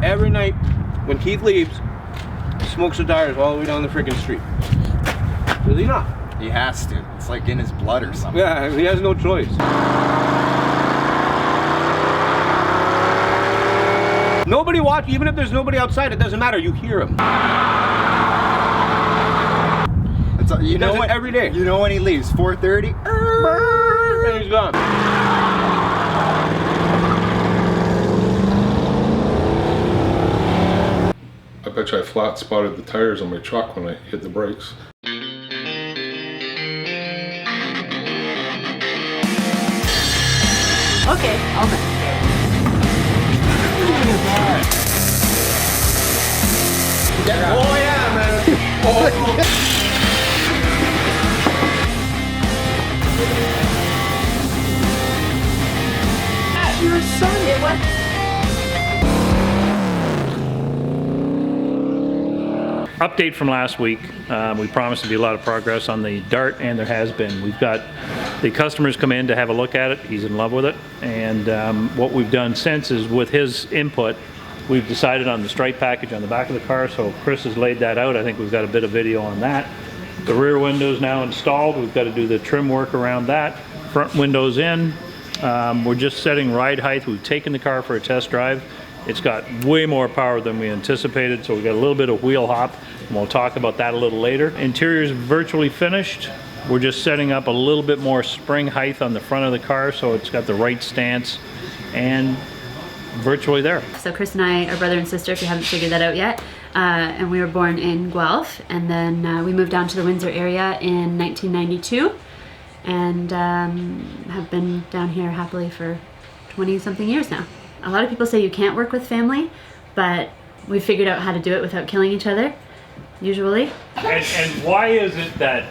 every night when Keith leaves, he smokes the tires all the way down the freaking street. Does he not? He has to. It's like in his blood or something. Yeah, he has no choice. Nobody watch, even if there's nobody outside, it doesn't matter, you hear him. You know what? Every day. You know when he leaves? 4:30. And he's gone. I bet you I flat spotted the tires on my truck when I hit the brakes. Okay, I'll bet. Yeah. Oh yeah, man. Oh. That's your son. It was. Update from last week. We promised to be a lot of progress on the Dart, and there has been. We've got the customers come in to have a look at it. He's in love with it, and what we've done since is, with his input, we've decided on the stripe package on the back of the car. So Chris has laid that out. I think we've got a bit of video on that. The rear window's now installed. We've got to do the trim work around that. Front window's in. We're just setting ride height. We've taken the car for a test drive. It's got way more power than we anticipated, so we got a little bit of wheel hop, and we'll talk about that a little later. Interior's virtually finished. We're just setting up a little bit more spring height on the front of the car, so it's got the right stance, and virtually there. So Chris and I are brother and sister, if you haven't figured that out yet. And we were born in Guelph, and then we moved down to the Windsor area in 1992, and have been down here happily for 20-something years now. A lot of people say you can't work with family, but we figured out how to do it without killing each other, usually. And why is it that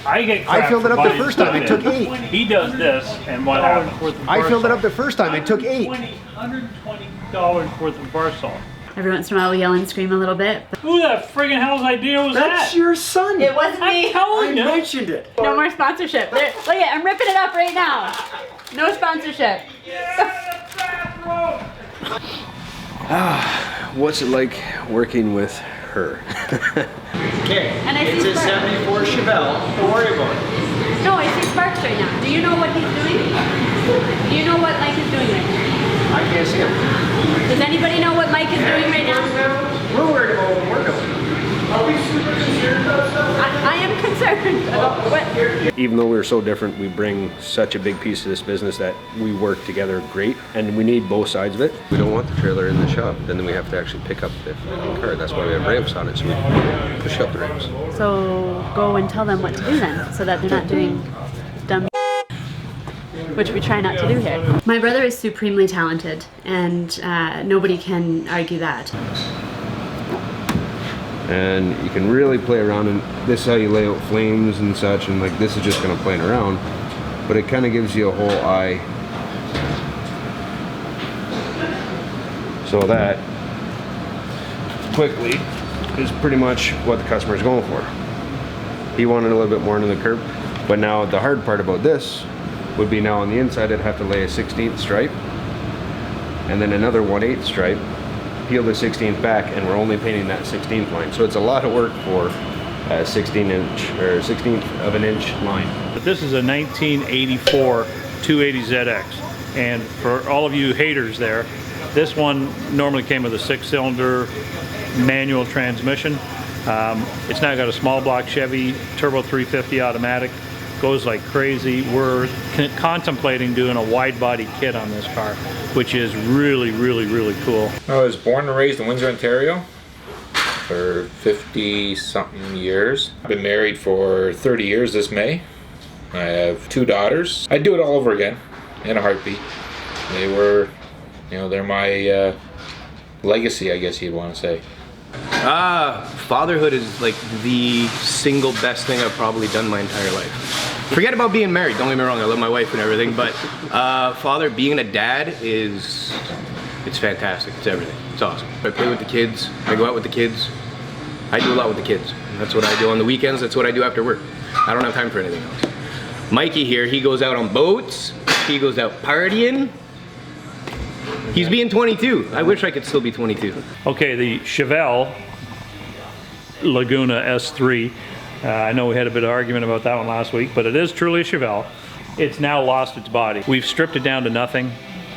I get crap? I filled it up the first time, it took 8. He does this, and what happens? I filled it up the first time, it took 8. $120 worth of bar salt. Every once in a while we yell and scream a little bit. But Who the friggin' hell's idea was that? That's your son. it wasn't me. I'm telling you. I mentioned it. No more sponsorship. There, look at, I'm ripping it up right now. No sponsorship. What's it like working with her? Okay, And I it's see a sparks. 74 Chevelle. Don't worry about it. No, I see sparks right now. Do you know what he's doing? Do you know what Mike is doing right now? I can't see him. Does anybody know what Mike is doing right now? We're worried about what we're doing. Are we super concerned about stuff? I am concerned about what. Even though we're so different, we bring such a big piece of this business that we work together great, and we need both sides of it. We don't want the trailer in the shop, then we have to actually pick up the car. That's why we have ramps on it, so we can push up the ramps. So go and tell them what to do then, so that they're not doing dumb, which we try not to do here. My brother is supremely talented, and nobody can argue that. And you can really play around, and this is how you lay out flames and such, and like this is just kind of playing around, but it kind of gives you a whole eye. So that quickly is pretty much what the customer is going for. He wanted a little bit more into the curb, but now the hard part about this would be now on the inside I'd have to lay a 16th stripe and then another 1/8 stripe, peel the 16th back, and we're only painting that 16th line. So it's a lot of work for a 16-inch or 16th of an inch line. But this is a 1984 280ZX, and for all of you haters there, this one normally came with a 6-cylinder manual transmission. It's now got a small block Chevy turbo 350 automatic. Goes like crazy. We're contemplating doing a wide body kit on this car, which is really, really, really cool. I was born and raised in Windsor, Ontario for 50-something years. I've been married for 30 years this May. I have 2 daughters. I'd do it all over again in a heartbeat. They were, you know, they're my legacy, I guess you'd want to say. Fatherhood is like the single best thing I've probably done my entire life. Forget about being married, don't get me wrong, I love my wife and everything, but being a dad it's fantastic, it's everything, it's awesome. I play with the kids, I go out with the kids, I do a lot with the kids. That's what I do on the weekends, that's what I do after work. I don't have time for anything else. Mikey here, he goes out on boats, he goes out partying, He's being 22. I wish I could still be 22. Okay, the Chevelle Laguna S3. I know we had a bit of argument about that one last week, but it is truly a Chevelle. It's now lost its body. We've stripped it down to nothing,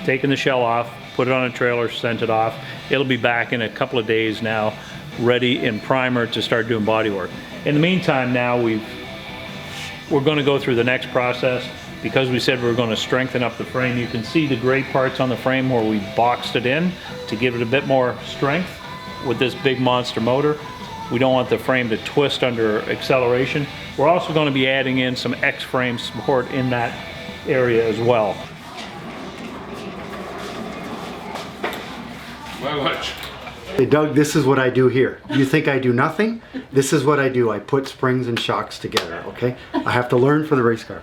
taken the shell off, put it on a trailer, sent it off. It'll be back in a couple of days now, ready in primer to start doing body work. In the meantime now, we're going to go through the next process. Because we said we were going to strengthen up the frame, you can see the gray parts on the frame where we boxed it in to give it a bit more strength with this big monster motor. We don't want the frame to twist under acceleration. We're also going to be adding in some X-frame support in that area as well. My lunch. Hey Doug, this is what I do here. You think I do nothing? This is what I do. I put springs and shocks together, okay? I have to learn for the race car.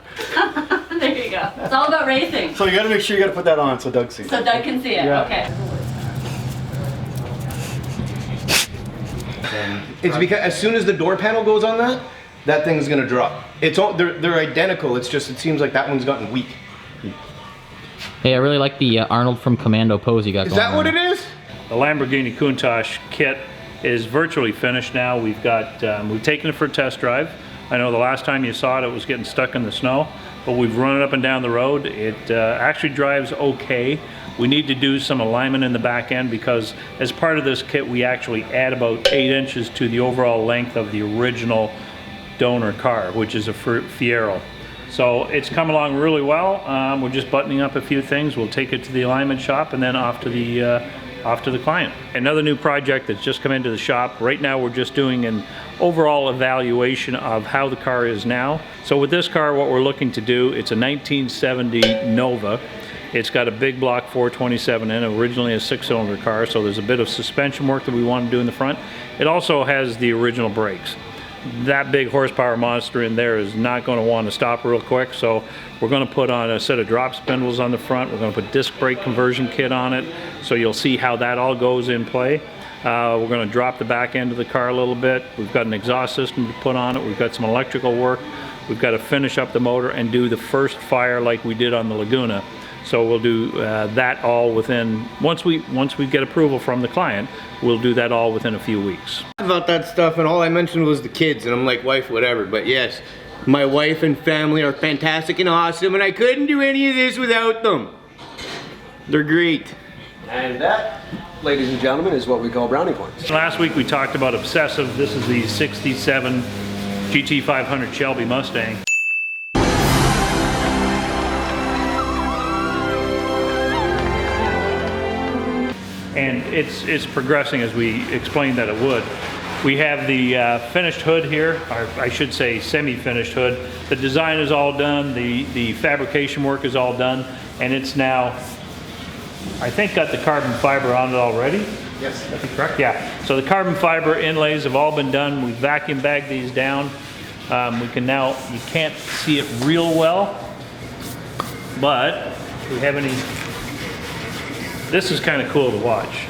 There you go. It's all about racing. So you gotta make sure you gotta put that on so Doug sees it. So Doug can see it, Yeah. okay. It's because as soon as the door panel goes on that thing's gonna drop. It's all, they're identical, it's just it seems like that one's gotten weak. Hey, I really like the Arnold from Commando pose you got going on. Is that what it is? The Lamborghini Countach kit is virtually finished now. We've taken it for a test drive. I know the last time you saw it, it was getting stuck in the snow, but we've run it up and down the road. It actually drives okay. We need to do some alignment in the back end because as part of this kit, we actually add about 8 inches to the overall length of the original donor car, which is a Fiero. So it's come along really well. We're just buttoning up a few things. We'll take it to the alignment shop and then off to the client. Another new project that's just come into the shop. Right now we're just doing an overall evaluation of how the car is now. So with this car, what we're looking to do, it's a 1970 Nova. It's got a big block 427 in, originally a 6-cylinder car, so there's a bit of suspension work that we want to do in the front. It also has the original brakes. That big horsepower monster in there is not going to want to stop real quick, so we're going to put on a set of drop spindles on the front. We're going to put disc brake conversion kit on it, so you'll see how that all goes in play. We're going to drop the back end of the car a little bit. We've got an exhaust system to put on it. We've got some electrical work. We've got to finish up the motor and do the first fire like we did on the Laguna. So we'll do that all within, once we get approval from the client, we'll do that all within a few weeks. About that stuff, and all I mentioned was the kids, and I'm like, wife, whatever. But yes, my wife and family are fantastic and awesome, and I couldn't do any of this without them. They're great. And that, ladies and gentlemen, is what we call brownie points. Last week we talked about Obsessive. This is the 67 GT500 Shelby Mustang. And it's progressing as we explained that it would. We have the finished hood here, or I should say semi-finished hood. The design is all done, the fabrication work is all done, and it's now, I think, got the carbon fiber on it already. Yes. Is that correct? Yeah. So the carbon fiber inlays have all been done. We vacuum bagged these down. We can now, you can't see it real well, but if we have any, this is kind of cool to watch.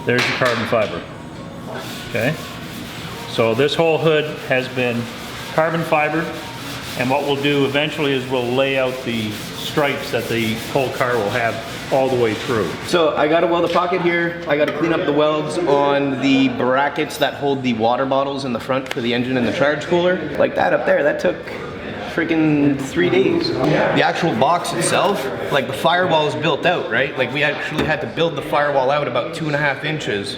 There's the carbon fiber. Okay. So this whole hood has been carbon fibered, and what we'll do eventually is we'll lay out the stripes that the whole car will have all the way through. So I got to weld a pocket here. I got to clean up the welds on the brackets that hold the water bottles in the front for the engine and the charge cooler. Like that up there, that took freaking 3 days. The actual box itself, like the firewall is built out, right? Like we actually had to build the firewall out about 2.5 inches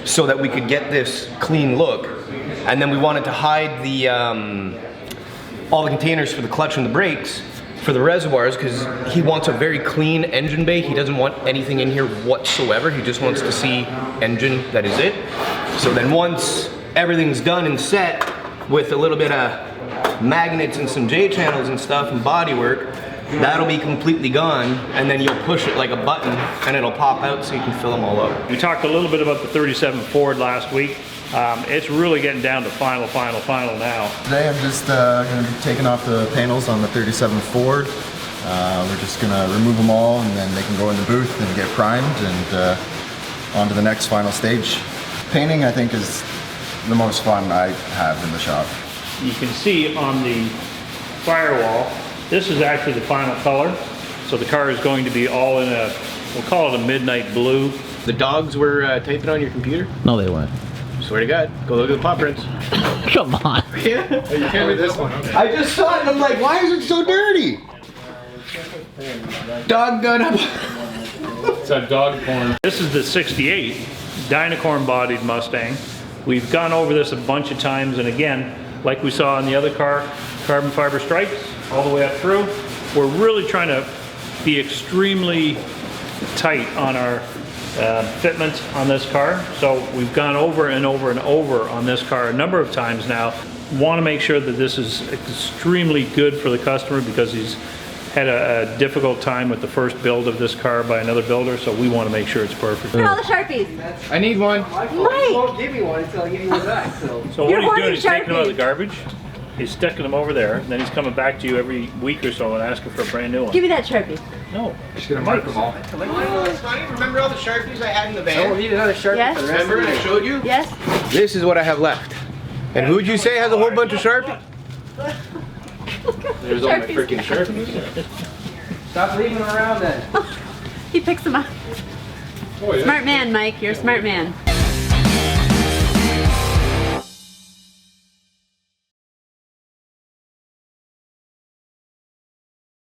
so that we could get this clean look. And then we wanted to hide the all the containers for the clutch and the brakes for the reservoirs, because he wants a very clean engine bay. He doesn't want anything in here whatsoever. He just wants to see engine, that is it. So then once everything's done and set with a little bit of magnets and some J channels and stuff and body work, that'll be completely gone, and then you'll push it like a button and it'll pop out so you can fill them all up. We talked a little bit about the 37 Ford last week. It's really getting down to final now. Today I'm just going to be taking off the panels on the 37 Ford. We're just going to remove them all, and then they can go in the booth and get primed and on to the next final stage. Painting, I think, is the most fun I have in the shop. You can see on the firewall, this is actually the final color. So the car is going to be all in a, we'll call it a midnight blue. The dogs were typing on your computer? No, they weren't. Swear to God, go look at the paw prints. Come on. Yeah? Oh, you can't read this one. Okay. I just saw it and I'm like, why is it so dirty? Dog gun up. It's a dog porn. This is the 68 Dynacorn bodied Mustang. We've gone over this a bunch of times, and again, like we saw in the other car, carbon fiber stripes all the way up through. We're really trying to be extremely tight on our fitment on this car. So we've gone over and over and over on this car a number of times now. Want to make sure that this is extremely good for the customer because he's had a difficult time with the first build of this car by another builder, so we want to make sure it's perfect. Look at all the Sharpies. I need one. Mike! He won't give me one until I give you one back, so. So You're what he's doing hoarding is taking them out of the Sharpies. garbage, he's sticking them over there, and then he's coming back to you every week or so and asking for a brand new one. Give me that Sharpie. No. Just gonna mark them all. It's funny, remember all the Sharpies I had in the I van? will need another Sharpie Yes? for the rest Remember of when the I showed you? Yes? This is what I have left. And who'd you say has a whole bunch of Sharpies? There's all my Sharpies. freaking Sharpies. Stop leaving them around then. He picks them up. Oh, yeah. Smart man, Mike. You're a smart man.